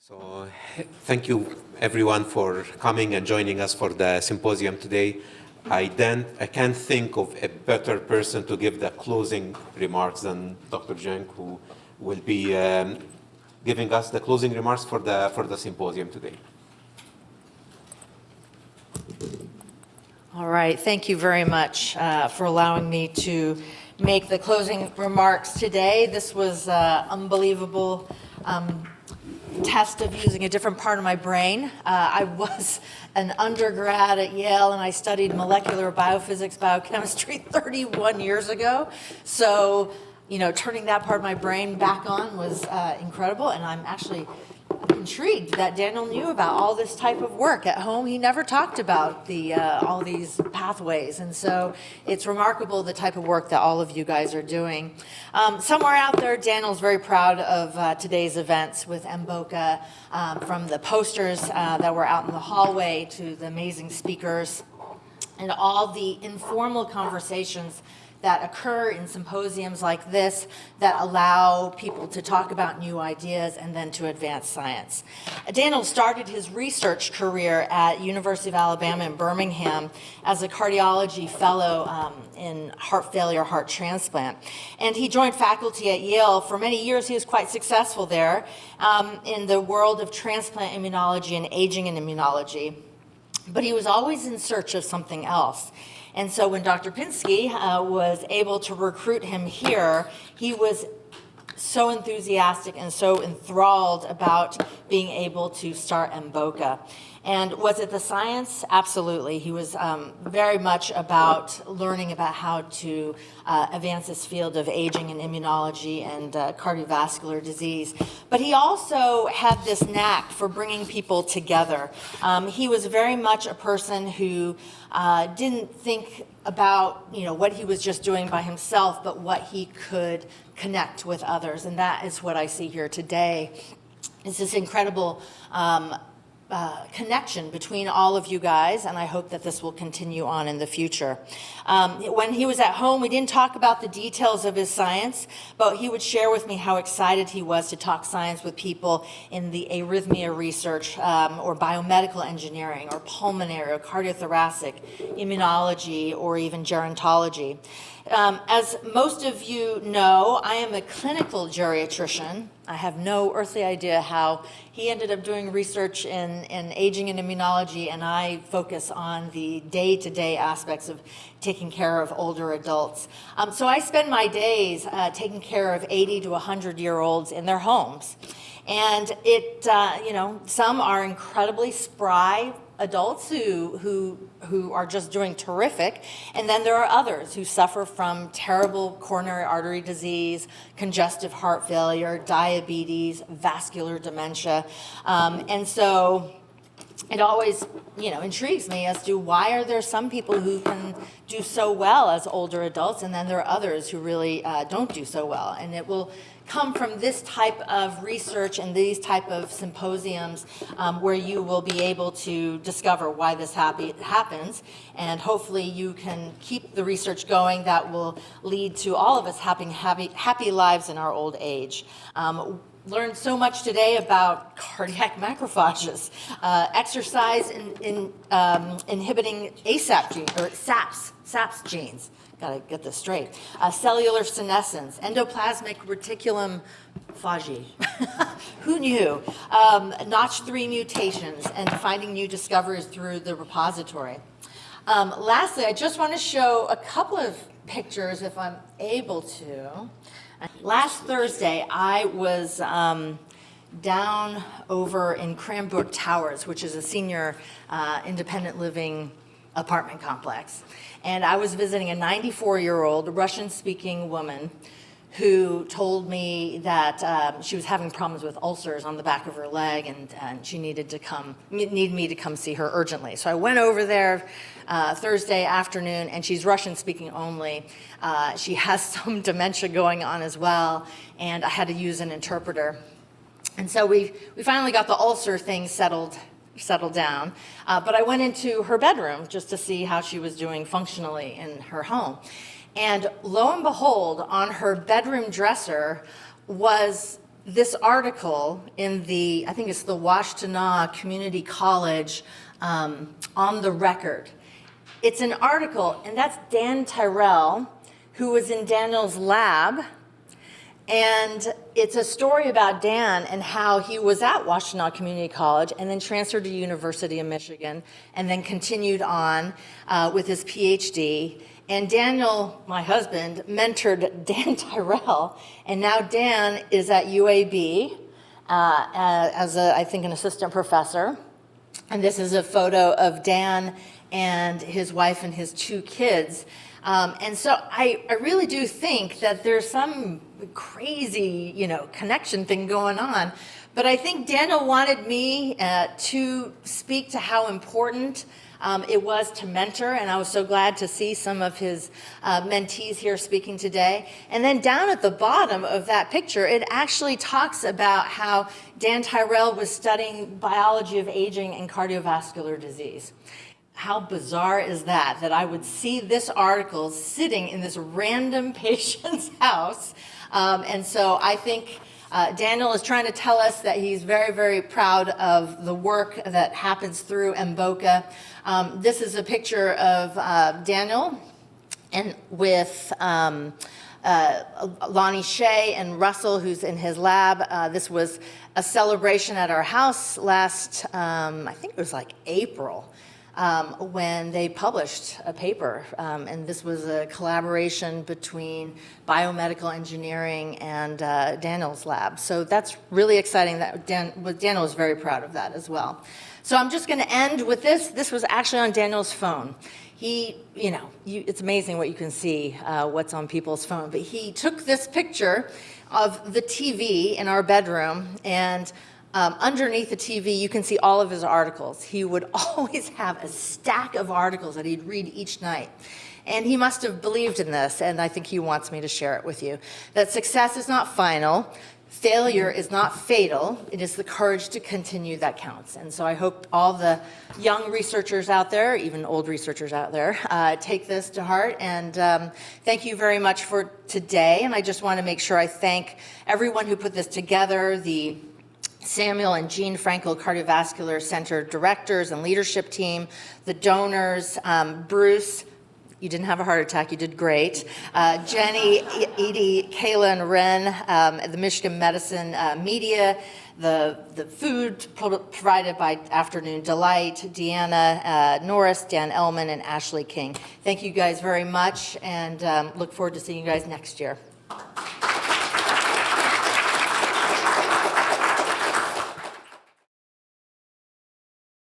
So thank you everyone for coming and joining us for the symposium today. I can't think of a better person to give the closing remarks than Dr. Jenq, who will be giving us the closing remarks for the symposium today. All right, thank you very much for allowing me to make the closing remarks today. This was unbelievable test of using a different part of my brain. I was an undergrad at Yale and I studied molecular biophysics, biochemistry 31 years ago. So, turning that part of my brain back on was incredible, and I'm actually intrigued that Daniel knew about all this type of work at home. He never talked about all these pathways, and so it's remarkable the type of work that all of you guys are doing. Somewhere out there, Daniel's very proud of today's events with M-BoCA, from the posters that were out in the hallway to the amazing speakers and all the informal conversations that occur in symposiums like this that allow people to talk about new ideas and then to advance science. Daniel started his research career at University of Alabama in Birmingham as a cardiology fellow in heart failure, heart transplant. And he joined faculty at Yale. For many years, he was quite successful there in the world of transplant immunology and aging in immunology. But he was always in search of something else. And so when Dr. Pinsky was able to recruit him here, he was so enthusiastic and so enthralled about being able to start M-BoCA. And was it the science? Absolutely. He was very much about learning about how to advance this field of aging and immunology and cardiovascular disease. But he also had this knack for bringing people together. He was very much a person who didn't think about what he was just doing by himself, but what he could connect with others. And that is what I see here today. It's this incredible connection between all of you guys, and I hope that this will continue on in the future. When he was at home, we didn't talk about the details of his science, but he would share with me how excited he was to talk science with people in the arrhythmia research or biomedical engineering or pulmonary or cardiothoracic, immunology, or even gerontology. As most of you know, I am a clinical geriatrician. I have no earthly idea how he ended up doing research in aging and immunology, and I focus on the day-to-day aspects of taking care of older adults. So I spend my days taking care of 80 to 100-year-olds in their homes. And some are incredibly spry adults who are just doing terrific, and then there are others who suffer from terrible coronary artery disease, congestive heart failure, diabetes, vascular dementia, and so it always intrigues me as to why are there some people who can do so well as older adults, and then there are others who really don't do so well. And it will come from this type of research and these type of symposiums where you will be able to discover why this happens, and hopefully you can keep the research going that will lead to all of us having happy lives in our old age. Learned so much today about cardiac macrophages, exercise inhibiting ASAP gene, or SAPS genes. Gotta get this straight. Cellular senescence, endoplasmic reticulum phagy. Who knew? Notch3 mutations, and finding new discoveries through the repository. Lastly, I just want to show a couple of pictures, if I'm able to. Last Thursday, I was down over in Cranbrook Towers, which is a senior independent living apartment complex. And I was visiting a 94-year-old Russian-speaking woman who told me that she was having problems with ulcers on the back of her leg, and she needed me to come see her urgently. So I went over there Thursday afternoon, and she's Russian-speaking only. She has some dementia going on as well, and I had to use an interpreter. And so we finally got the ulcer thing settled down, but I went into her bedroom just to see how she was doing functionally in her home. And lo and behold, on her bedroom dresser was this article in I think it's the Washtenaw Community College on the record. It's an article, and that's Dan Tyrell, who was in Daniel's lab. And it's a story about Dan and how he was at Washtenaw Community College and then transferred to University of Michigan and then continued on with his PhD. And Daniel, my husband, mentored Dan Tyrell, and now Dan is at UAB as, I think, an assistant professor. And this is a photo of Dan and his wife and his 2 kids. And so I really do think that there's some crazy, connection thing going on. But I think Daniel wanted me to speak to how important it was to mentor, and I was so glad to see some of his mentees here speaking today. And then down at the bottom of that picture, it actually talks about how Dan Tyrell was studying biology of aging and cardiovascular disease. How bizarre is that I would see this article sitting in this random patient's house. And so I think Daniel is trying to tell us that he's very, very proud of the work that happens through M-BoCA. This is a picture of Daniel and with Lonnie Shea and Russell, who's in his lab. This was a celebration at our house last, I think it was like April. When they published a paper, and this was a collaboration between biomedical engineering and Daniel's lab. So that's really exciting. That Daniel was very proud of that as well. So I'm just going to end with this. This was actually on Daniel's phone. It's amazing what you can see, what's on people's phone. But he took this picture of the TV in our bedroom, and underneath the TV, you can see all of his articles. He would always have a stack of articles that he'd read each night. And he must have believed in this, and I think he wants me to share it with you. That success is not final, failure is not fatal, it is the courage to continue that counts. And so I hope all the young researchers out there, even old researchers out there, take this to heart. And thank you very much for today. And I just want to make sure I thank everyone who put this together, the Samuel and Jean Frankel Cardiovascular Center directors and leadership team, the donors, Bruce, you didn't have a heart attack, you did great. Jenny, Edie, Kayla, and Ren, the Michigan Medicine media, the food provided by Afternoon Delight, Deanna Norris, Dan Ellman, and Ashley King. Thank you guys very much, and look forward to seeing you guys next year.